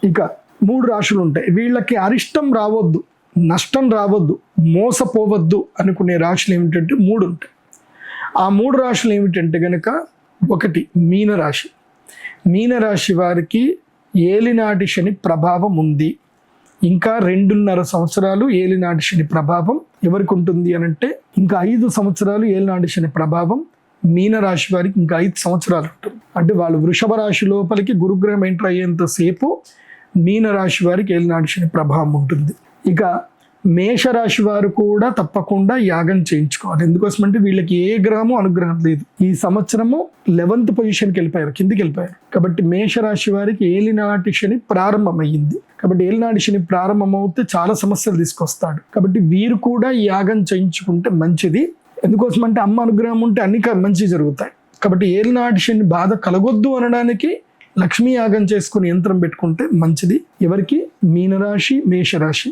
ఇక 3 రాశులు ఉంటాయి. వీళ్ళకి అరిష్టం రావద్దు, నష్టం రావద్దు, మోసపోవద్దు అనుకునే రాశులు ఏమిటంటే 3 ఉంటాయి. ఆ 3 రాశులు ఏమిటంటే కనుక, 1 మీనరాశి. మీనరాశి వారికి ఏలినాటి శని ప్రభావం ఉంది. ఇంకా 2.5 సంవత్సరాలు ఏలినాటి శని ప్రభావం ఎవరికి ఉంటుంది అనంటే, ఇంకా 5 సంవత్సరాలు ఏలినాటి శని ప్రభావం మీనరాశి వారికి ఇంకా 5 సంవత్సరాలు ఉంటుంది. అంటే వాళ్ళు వృషభ రాశి లోపలికి గురుగ్రహం ఎంటర్ అయ్యేంతసేపు మీనరాశి వారికి ఏలినాటి శని ప్రభావం ఉంటుంది. ఇక మేషరాశి వారు కూడా తప్పకుండా యాగం చేయించుకోవాలి. ఎందుకోసమంటే వీళ్ళకి ఏ గ్రహము అనుగ్రహం లేదు. ఈ సంవత్సరము 11th పొజిషన్కి వెళ్ళిపోయారు, కిందికి వెళ్ళిపోయారు. కాబట్టి మేషరాశి వారికి ఏలినాటి శని ప్రారంభమయ్యింది. కాబట్టి ఏలినాటి శని ప్రారంభమవుతే చాలా సమస్యలు తీసుకొస్తాడు. కాబట్టి వీరు కూడా యాగం చేయించుకుంటే మంచిది. ఎందుకోసమంటే అమ్మ అనుగ్రహం ఉంటే అన్ని మంచి జరుగుతాయి. కాబట్టి ఏలినాటి శని బాధ కలగొద్దు అనడానికి లక్ష్మీ యాగం చేసుకుని యంత్రం పెట్టుకుంటే మంచిది. ఎవరికి? మీనరాశి, మేషరాశి.